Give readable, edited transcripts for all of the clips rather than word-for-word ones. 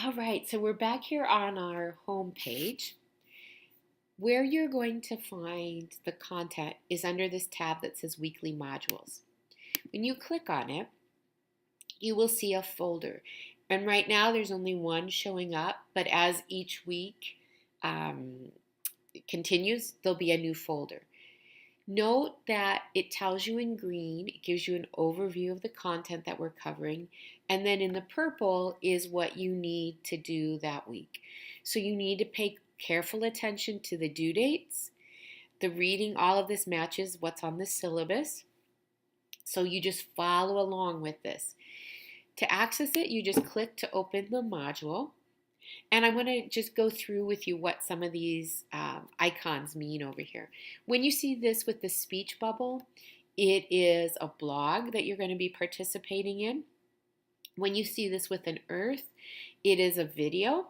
All right, so we're back here on our home page. Where you're going to find the content is under this tab that says Weekly Modules. When you click on it, you will see a folder. And right now there's only one showing up, but as each week continues, there'll be a new folder. Note that it tells you in green, it gives you an overview of the content that we're covering, and then in the purple is what you need to do that week. So you need to pay careful attention to the due dates. The reading, all of this matches what's on the syllabus. So you just follow along with this. To access it, you just click to open the module. And I want to just go through with you what some of these icons mean over here. When you see this with the speech bubble, it is a blog that you're going to be participating in. When you see this with an earth, it is a video.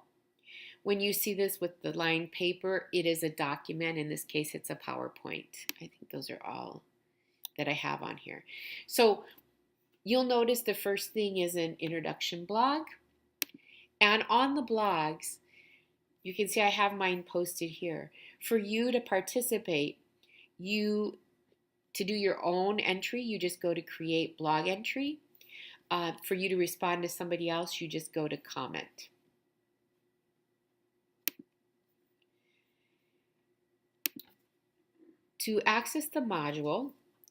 When you see this with the lined paper, it is a document. In this case, it's a PowerPoint. I think those are all that I have on here. So you'll notice the first thing is an introduction blog. And on the blogs, you can see I have mine posted here. For you to participate, to do your own entry, you just go to create blog entry. For you to respond to somebody else, you just go to comment. To access the module,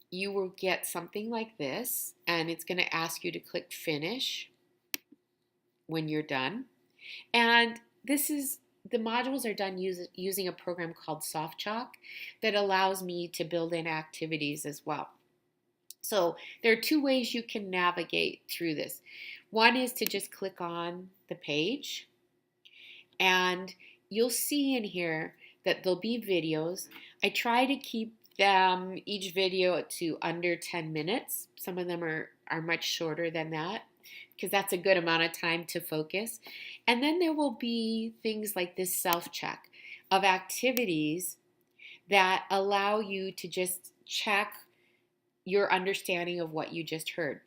you will get something like this, and it's going to ask you to click finish when you're done. And the modules are done using a program called SoftChalk that allows me to build in activities as well. So there are two ways you can navigate through this. One is to just click on the page, and you'll see in here that there'll be videos. I try to keep them, each video, to under 10 minutes. Some of them are much shorter than that, because that's a good amount of time to focus. And then there will be things like this self-check of activities that allow you to just check your understanding of what you just heard.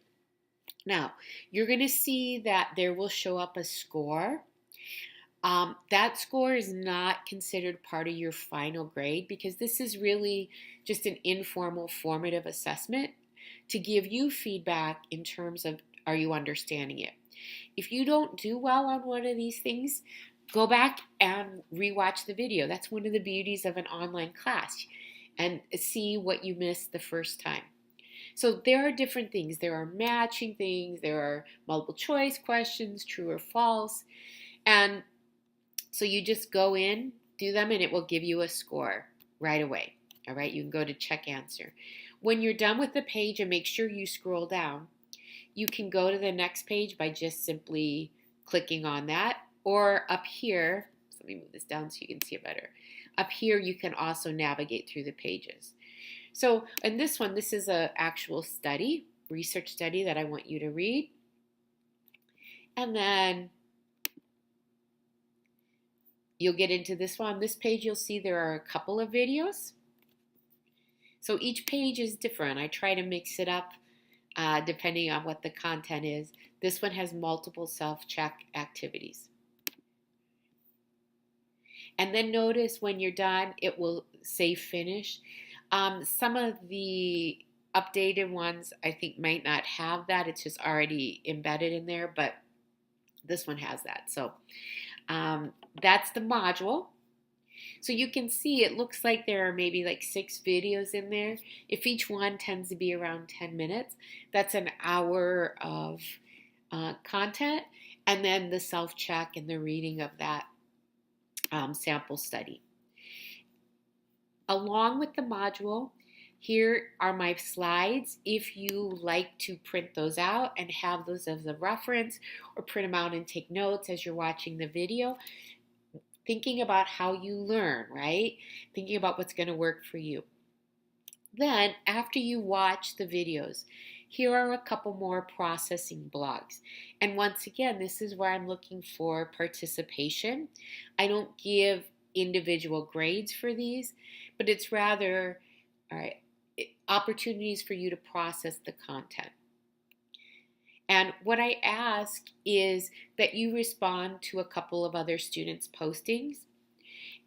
Now, you're going to see that there will show up a score. That score is not considered part of your final grade, because this is really just an informal formative assessment to give you feedback in terms of, are you understanding it? If you don't do well on one of these things, go back and rewatch the video. That's one of the beauties of an online class, and see what you missed the first time. So there are different things. There are matching things. There are multiple choice questions, true or false. And so you just go in, do them, and it will give you a score right away. All right, you can go to check answer. When you're done with the page, and make sure you scroll down, you can go to the next page by just simply clicking on that. Or up here, so let me move this down so you can see it better. Up here, you can also navigate through the pages. So in this one, this is an actual study, research study that I want you to read. And then you'll get into this one. On this page, you'll see there are a couple of videos. So each page is different. I try to mix it up depending on what the content is. This one has multiple self-check activities. And then notice when you're done, it will say finish. Some of the updated ones I think might not have that. It's just already embedded in there, but this one has that. So that's the module. So you can see it looks like there are maybe like 6 videos in there. If each one tends to be around 10 minutes, that's an hour of content, and then the self-check and the reading of that sample study. Along with the module, here are my slides. If you like to print those out and have those as a reference, or print them out and take notes as you're watching the video, thinking about how you learn, right? Thinking about what's going to work for you. Then, after you watch the videos, here are a couple more processing blogs. And once again, this is where I'm looking for participation. I don't give individual grades for these, but it's rather, all right, opportunities for you to process the content. And what I ask is that you respond to a couple of other students' postings,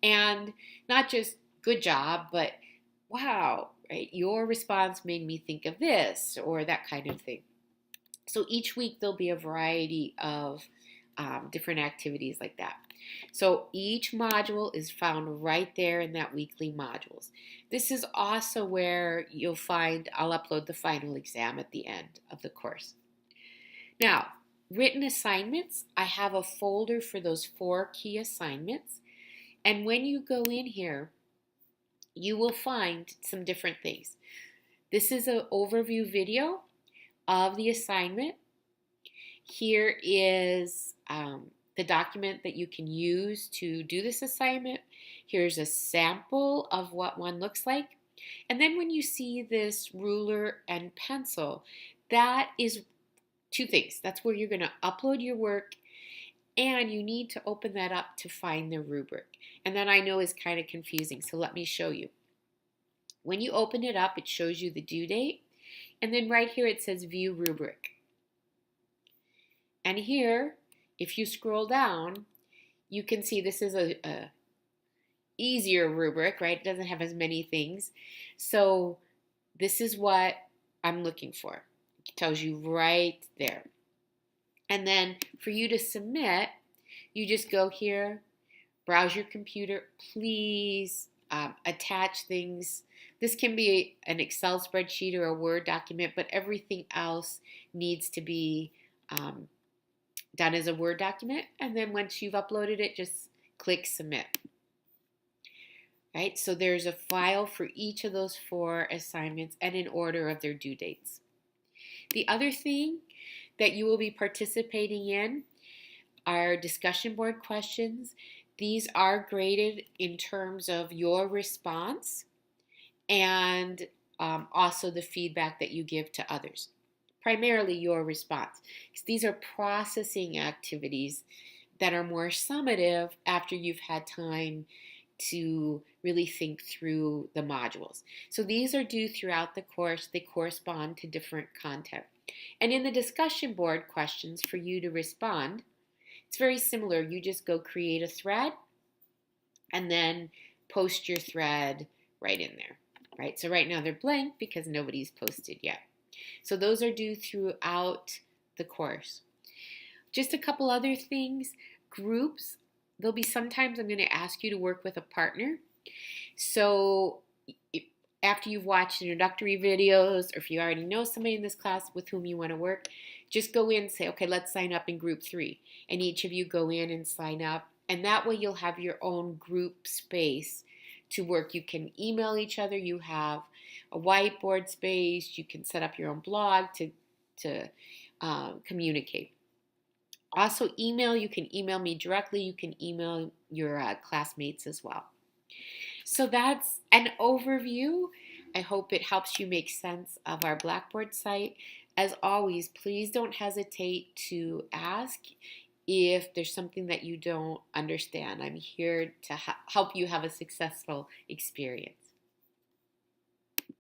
and not just good job, but wow, right? Your response made me think of this or that kind of thing. So each week there'll be a variety of different activities like that. So each module is found right there in that weekly modules. This is also where you'll find I'll upload the final exam at the end of the course. Now, written assignments, I have a folder for those 4 key assignments. And when you go in here, you will find some different things. This is an overview video of the assignment. Here is the document that you can use to do this assignment. Here's a sample of what one looks like. And then when you see this ruler and pencil, that is 2 things. That's where you're going to upload your work, and you need to open that up to find the rubric. And that I know is kind of confusing, so let me show you. When you open it up, it shows you the due date, and then right here it says View Rubric. And here, if you scroll down, you can see this is a easier rubric, right? It doesn't have as many things. So this is what I'm looking for. It tells you right there. And then for you to submit, you just go here, browse your computer, please attach things. This can be an Excel spreadsheet or a Word document, but everything else needs to be done as a Word document. And then once you've uploaded it, just click submit. Right? So there's a file for each of those 4 assignments and in order of their due dates. The other thing that you will be participating in are discussion board questions. These are graded in terms of your response and also the feedback that you give to others. Primarily your response, because these are processing activities that are more summative after you've had time to really think through the modules. So these are due throughout the course. They correspond to different content. And in the discussion board questions for you to respond, it's very similar. You just go create a thread and then post your thread right in there, right? So right now they're blank because nobody's posted yet. So those are due throughout the course. Just a couple other things. Groups, there'll be sometimes I'm going to ask you to work with a partner. So after you've watched introductory videos, or if you already know somebody in this class with whom you want to work, just go in and say, okay, let's sign up in group 3. And each of you go in and sign up. And that way you'll have your own group space to work. You can email each other. You have a whiteboard space. You can set up your own blog to communicate. Also, email. You can email me directly. You can email your classmates as well. So that's an overview. I hope it helps you make sense of our Blackboard site. As always, please don't hesitate to ask if there's something that you don't understand. I'm here to help you have a successful experience.